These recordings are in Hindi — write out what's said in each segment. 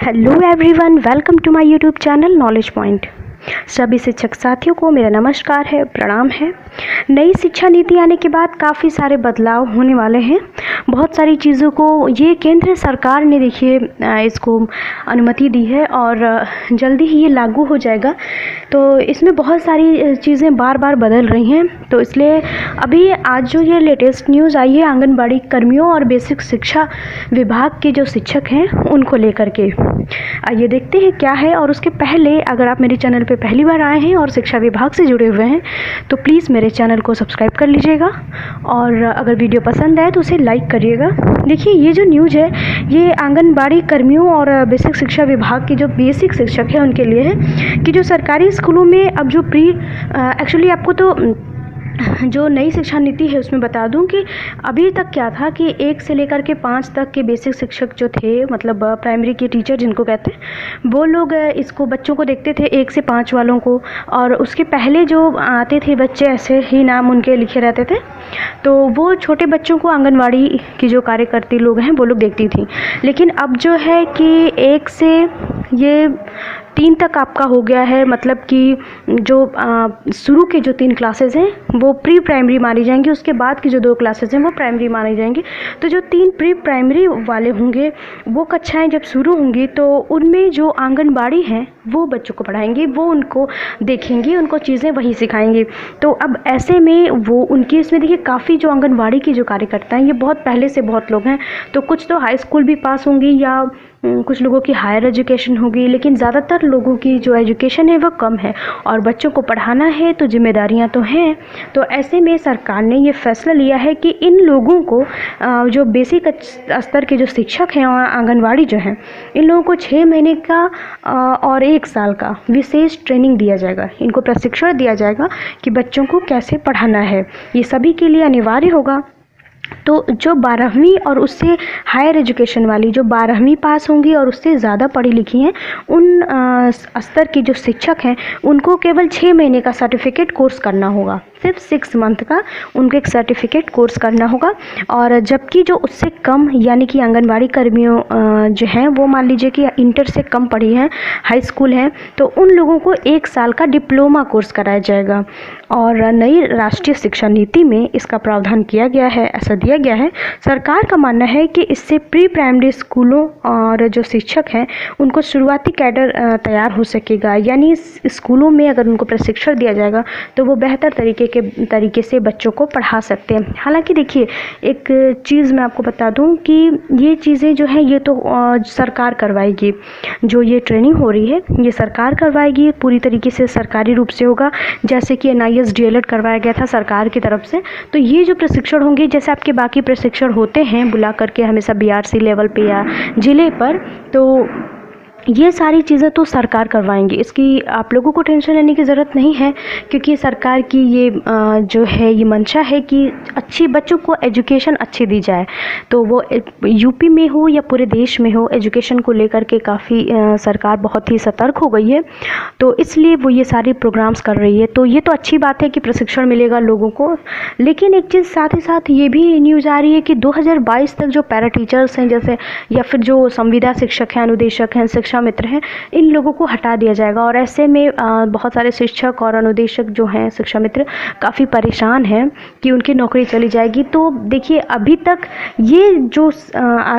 Hello everyone, welcome to my YouTube channel knowledge point. सभी शिक्षक साथियों को मेरा नमस्कार है, प्रणाम है। नई शिक्षा नीति आने के बाद काफ़ी सारे बदलाव होने वाले हैं। बहुत सारी चीज़ों को ये केंद्र सरकार ने देखिए इसको अनुमति दी है और जल्दी ही ये लागू हो जाएगा। तो इसमें बहुत सारी चीज़ें बार बार बदल रही हैं। तो इसलिए अभी आज जो ये लेटेस्ट न्यूज़ आई है आंगनबाड़ी कर्मियों और बेसिक शिक्षा विभाग के जो शिक्षक हैं उनको लेकर के, आइए देखते हैं क्या है। और उसके पहले अगर आप मेरे चैनल पे पहली बार आए हैं और शिक्षा विभाग से जुड़े हुए हैं तो प्लीज़ मेरे चैनल को सब्सक्राइब कर लीजिएगा और अगर वीडियो पसंद आए तो उसे लाइक करिएगा। देखिए ये जो न्यूज़ है ये आंगनबाड़ी कर्मियों और बेसिक शिक्षा विभाग के जो बेसिक शिक्षक हैं उनके लिए है कि जो सरकारी स्कूलों में अब जो एक्चुअली आपको तो जो नई शिक्षा नीति है उसमें बता दूं कि अभी तक क्या था कि 1 से लेकर के 5 तक के बेसिक शिक्षक जो थे, मतलब प्राइमरी के टीचर जिनको कहते हैं, वो लोग इसको बच्चों को देखते थे 1 से 5 वालों को। और उसके पहले जो आते थे बच्चे ऐसे ही नाम उनके लिखे रहते थे, तो वो छोटे बच्चों को आंगनबाड़ी की जो कार्यकर्ती लोग हैं वो लोग देखती थी। लेकिन अब जो है कि 1 से ये 3 तक आपका हो गया है, मतलब कि जो शुरू के जो 3 क्लासेस हैं वो प्री प्राइमरी मानी जाएंगी, उसके बाद की जो 2 क्लासेस हैं वो प्राइमरी मानी जाएंगी। तो जो 3 प्री प्राइमरी वाले होंगे वो कक्षाएं जब शुरू होंगी तो उनमें जो आंगनबाड़ी हैं वो बच्चों को पढ़ाएंगे, वो उनको देखेंगे, उनको चीज़ें वही सिखाएंगे। तो अब ऐसे में वो उनकी इसमें देखिए काफ़ी जो आंगनबाड़ी की जो कार्यकर्ता हैं ये बहुत पहले से बहुत लोग हैं। तो कुछ तो हाई स्कूल भी पास होंगी या कुछ लोगों की हायर एजुकेशन होगी, लेकिन ज़्यादातर लोगों की जो एजुकेशन है वो कम है और बच्चों को पढ़ाना है तो जिम्मेदारियां तो हैं। तो ऐसे में सरकार ने ये फैसला लिया है कि इन लोगों को जो बेसिक स्तर के जो शिक्षक हैं और आंगनवाड़ी जो हैं, इन लोगों को 6 महीने का और 1 साल का विशेष ट्रेनिंग दिया जाएगा। इनको प्रशिक्षण दिया जाएगा कि बच्चों को कैसे पढ़ाना है। ये सभी के लिए अनिवार्य होगा। तो जो 12वीं और उससे हायर एजुकेशन वाली जो 12वीं पास होंगी और उससे ज़्यादा पढ़ी लिखी हैं, उन स्तर के जो शिक्षक हैं उनको केवल 6 महीने का सर्टिफिकेट कोर्स करना होगा, सिर्फ 6 मंथ का उनको एक सर्टिफिकेट कोर्स करना होगा। और जबकि जो उससे कम यानी कि आंगनबाड़ी कर्मियों जो हैं वो मान लीजिए कि इंटर से कम पढ़ी हैं, हाई स्कूल हैं, तो उन लोगों को 1 साल का डिप्लोमा कोर्स कराया जाएगा। और नई राष्ट्रीय शिक्षा नीति में इसका प्रावधान किया गया है, ऐसा दिया गया है। सरकार का मानना है कि इससे प्री प्राइमरी स्कूलों और जो शिक्षक हैं उनको शुरुआती कैडर तैयार हो सकेगा, यानी स्कूलों में अगर उनको प्रशिक्षण दिया जाएगा तो वो बेहतर तरीके से बच्चों को पढ़ा सकते हैं। हालांकि देखिए एक चीज़ मैं आपको बता दूं कि ये चीज़ें जो हैं ये तो सरकार करवाएगी, जो ये ट्रेनिंग हो रही है ये सरकार करवाएगी, पूरी तरीके से सरकारी रूप से होगा, जैसे कि NIS DLED करवाया गया था सरकार की तरफ से। तो ये जो प्रशिक्षण होंगे जैसे आपके बाकी प्रशिक्षण होते हैं बुला करके हमेशा BRC लेवल पे या जिले पर, तो ये सारी चीज़ें तो सरकार करवाएंगी, इसकी आप लोगों को टेंशन लेने की ज़रूरत नहीं है, क्योंकि सरकार की ये जो है ये मंशा है कि अच्छी बच्चों को एजुकेशन अच्छी दी जाए। तो वो यूपी में हो या पूरे देश में हो, एजुकेशन को लेकर के काफ़ी सरकार बहुत ही सतर्क हो गई है, तो इसलिए वो ये सारे प्रोग्राम्स कर रही है। तो ये तो अच्छी बात है कि प्रशिक्षण मिलेगा लोगों को। लेकिन एक चीज़ साथ ही साथ ये भी न्यूज़ आ रही है कि 2022 तक जो पैरा टीचर्स हैं जैसे, या फिर जो संविदा शिक्षक हैं, अनुदेशक हैं, शिक्षा मित्र हैं, इन लोगों को हटा दिया जाएगा। और ऐसे में बहुत सारे शिक्षक और अनुदेशक जो हैं, शिक्षा मित्र, काफ़ी परेशान हैं कि उनकी नौकरी चली जाएगी। तो देखिए अभी तक ये जो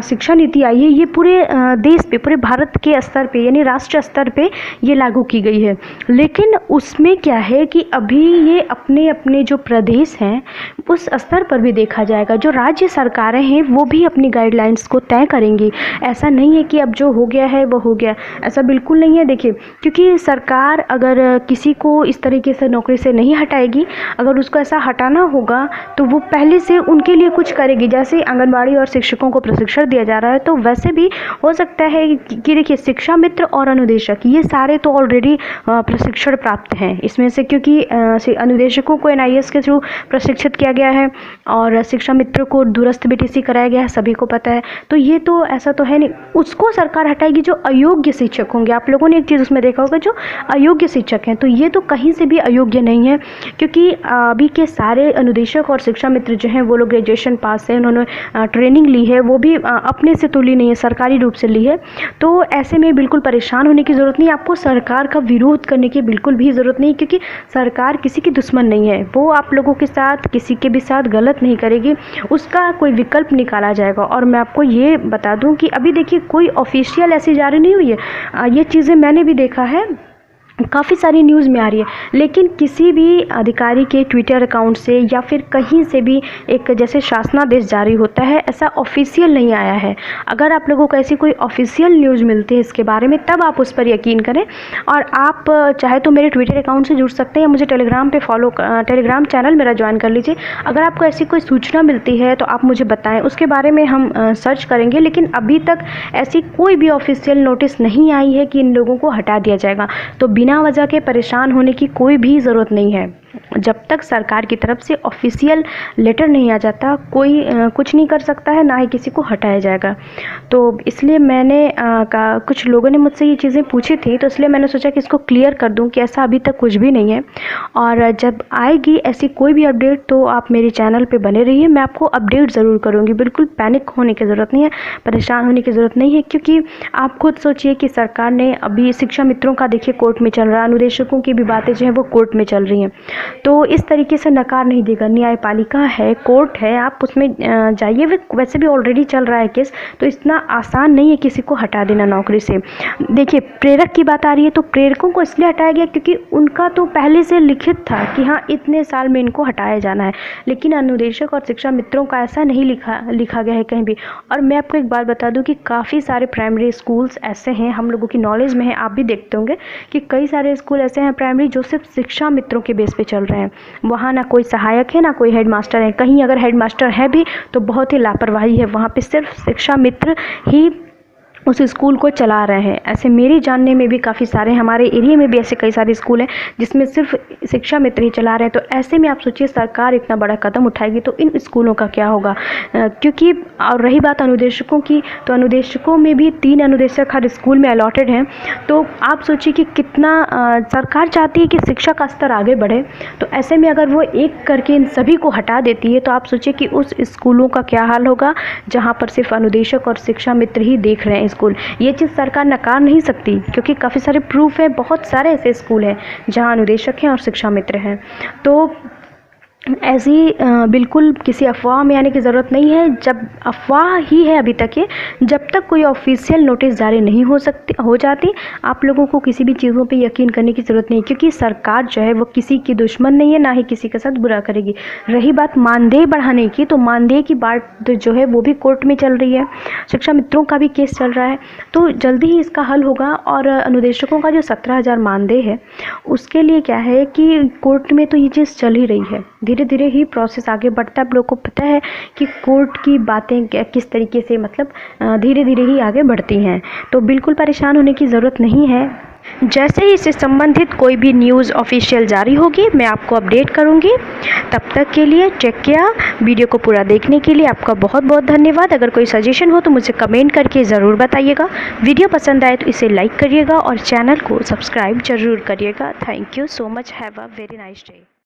शिक्षा नीति आई है ये पूरे देश पे, पूरे भारत के स्तर पे यानी राष्ट्रीय स्तर पे ये लागू की गई है। लेकिन उसमें क्या है कि अभी ये अपने अपने जो प्रदेश हैं उस स्तर पर भी देखा जाएगा। जो राज्य सरकारें हैं वो भी अपनी गाइडलाइंस को तय करेंगी। ऐसा नहीं है कि अब जो हो गया है वो हो गया, ऐसा बिल्कुल नहीं है। देखिए क्योंकि सरकार अगर किसी को इस तरीके से नौकरी से नहीं हटाएगी, अगर उसको ऐसा हटाना होगा तो वो पहले से उनके लिए कुछ करेगी। जैसे आंगनबाड़ी और शिक्षकों को प्रशिक्षण दिया जा रहा है, तो वैसे भी हो सकता है कि देखिए शिक्षा मित्र और अनुदेशक ये सारे तो ऑलरेडी प्रशिक्षण प्राप्त हैं इसमें से, क्योंकि अनुदेशकों को NIS के थ्रू प्रशिक्षित किया गया है और शिक्षा मित्र को दूरस्थ BTC कराया गया है, सभी को पता है। तो ये तो ऐसा तो है नहीं, उसको सरकार हटाएगी जो अयोग्य अयोग्य शिक्षक होंगे। आप लोगों ने एक चीज़ उसमें देखा होगा, जो अयोग्य शिक्षक हैं, तो ये तो कहीं से भी अयोग्य नहीं है, क्योंकि अभी के सारे अनुदेशक और शिक्षा मित्र जो हैं वो लोग ग्रेजुएशन पास है, उन्होंने ट्रेनिंग ली है, वो भी अपने से तो ली नहीं है, सरकारी रूप से ली है। तो ऐसे में बिल्कुल परेशान होने की ज़रूरत नहीं, आपको सरकार का विरोध करने की बिल्कुल भी ज़रूरत नहीं, क्योंकि सरकार किसी की दुश्मन नहीं है, वो आप लोगों के साथ किसी के भी साथ गलत नहीं करेगी, उसका कोई विकल्प निकाला जाएगा। और मैं आपको ये बता दूं कि अभी देखिए कोई ऑफिशियल ऐसी जारी नहीं हुई है, ये चीज़ें मैंने भी देखा है, काफ़ी सारी न्यूज़ में आ रही है, लेकिन किसी भी अधिकारी के ट्विटर अकाउंट से या फिर कहीं से भी एक जैसे शासनादेश जारी होता है, ऐसा ऑफिशियल नहीं आया है। अगर आप लोगों को ऐसी कोई ऑफिशियल न्यूज़ मिलती है इसके बारे में, तब आप उस पर यकीन करें। और आप चाहे तो मेरे ट्विटर अकाउंट से जुड़ सकते हैं, मुझे टेलीग्राम पे टेलीग्राम चैनल मेरा ज्वाइन कर लीजिए। अगर आपको ऐसी कोई सूचना मिलती है तो आप मुझे बताएं, उसके बारे में हम सर्च करेंगे। लेकिन अभी तक ऐसी कोई भी ऑफिशियल नोटिस नहीं आई है कि इन लोगों को हटा दिया जाएगा, तो बिना वजह के परेशान होने की कोई भी ज़रूरत नहीं है। जब तक सरकार की तरफ से ऑफिशियल लेटर नहीं आ जाता, कोई कुछ नहीं कर सकता है, ना ही किसी को हटाया जाएगा। तो इसलिए मैंने कुछ लोगों ने मुझसे ये चीज़ें पूछी थी, तो इसलिए मैंने सोचा कि इसको क्लियर कर दूं कि ऐसा अभी तक कुछ भी नहीं है। और जब आएगी ऐसी कोई भी अपडेट तो आप मेरे चैनल पे बने रहिए, मैं आपको अपडेट ज़रूर करूँगी। बिल्कुल पैनिक होने की ज़रूरत नहीं है, परेशान होने की ज़रूरत नहीं है, क्योंकि आप खुद सोचिए कि सरकार ने अभी शिक्षा मित्रों का देखिए कोर्ट में चल रहा है, अनुदेशकों की भी बातें जो हैं वो कोर्ट में चल रही हैं। तो इस तरीके से नकार नहीं देगा, न्यायपालिका है, कोर्ट है, आप उसमें जाइए। वैसे भी ऑलरेडी चल रहा है केस, तो इतना आसान नहीं है किसी को हटा देना नौकरी से। देखिए प्रेरक की बात आ रही है, तो प्रेरकों को इसलिए हटाया गया क्योंकि उनका तो पहले से लिखित था कि हाँ इतने साल में इनको हटाया जाना है, लेकिन अनुदेशक और शिक्षा मित्रों का ऐसा नहीं लिखा गया है कहीं भी। और मैं आपको एक बात बता दूं कि काफ़ी सारे प्राइमरी स्कूल्स ऐसे हैं, हम लोगों की नॉलेज में है, आप भी देखते होंगे कि कई सारे स्कूल ऐसे हैं प्राइमरी जो सिर्फ शिक्षा मित्रों के बेस पे चल रहे हैं। वहाँ ना कोई सहायक है, ना कोई हेडमास्टर है, कहीं अगर हेडमास्टर है भी तो बहुत ही लापरवाही है, वहाँ पे सिर्फ शिक्षा मित्र ही उस स्कूल को चला रहे हैं। ऐसे मेरे जानने में भी काफ़ी सारे, हमारे एरिया में भी ऐसे कई सारे स्कूल हैं जिसमें सिर्फ शिक्षा मित्र ही चला रहे हैं। तो ऐसे में आप सोचिए सरकार इतना बड़ा कदम उठाएगी तो इन स्कूलों का क्या होगा। क्योंकि और रही बात अनुदेशकों की, तो अनुदेशकों में भी 3 अनुदेशक हर स्कूल में अलॉटेड हैं। तो आप सोचिए कि कितना सरकार चाहती है कि शिक्षा का स्तर आगे बढ़े, तो ऐसे में अगर वो एक करके इन सभी को हटा देती है तो आप सोचिए कि उस स्कूलों का क्या हाल होगा जहाँ पर सिर्फ अनुदेशक और शिक्षा मित्र ही देख रहे हैं स्कूल। ये चीज़ सरकार नकार नहीं सकती, क्योंकि काफ़ी सारे प्रूफ है, बहुत सारे ऐसे स्कूल हैं जहाँ अनुदेशक हैं और शिक्षा मित्र हैं। तो ऐसी बिल्कुल किसी अफवाह में आने की ज़रूरत नहीं है। जब अफवाह ही है अभी तक ये, जब तक कोई ऑफिशियल नोटिस जारी नहीं हो जाती, आप लोगों को किसी भी चीज़ों पे यकीन करने की ज़रूरत नहीं, क्योंकि सरकार जो है वो किसी की दुश्मन नहीं है, ना ही किसी के साथ बुरा करेगी। रही बात मानदेय बढ़ाने की, तो मानदेय की बात जो है वो भी कोर्ट में चल रही है, शिक्षा मित्रों का भी केस चल रहा है, तो जल्दी ही इसका हल होगा। और अनुदेशकों का जो 17,000 मानदेय है उसके लिए क्या है कि कोर्ट में तो ये चीज़ चल ही रही है, धीरे धीरे ही प्रोसेस आगे बढ़ता है। आप लोग को पता है कि कोर्ट की बातें किस तरीके से मतलब धीरे धीरे ही आगे बढ़ती हैं, तो बिल्कुल परेशान होने की ज़रूरत नहीं है। जैसे ही इससे संबंधित कोई भी न्यूज़ ऑफिशियल जारी होगी मैं आपको अपडेट करूंगी। तब तक के लिए टेक केयर। वीडियो को पूरा देखने के लिए आपका बहुत बहुत धन्यवाद। अगर कोई सजेशन हो तो मुझे कमेंट करके ज़रूर बताइएगा। वीडियो पसंद आए तो इसे लाइक करिएगा और चैनल को सब्सक्राइब ज़रूर करिएगा। Thank you so much. Have a very nice day.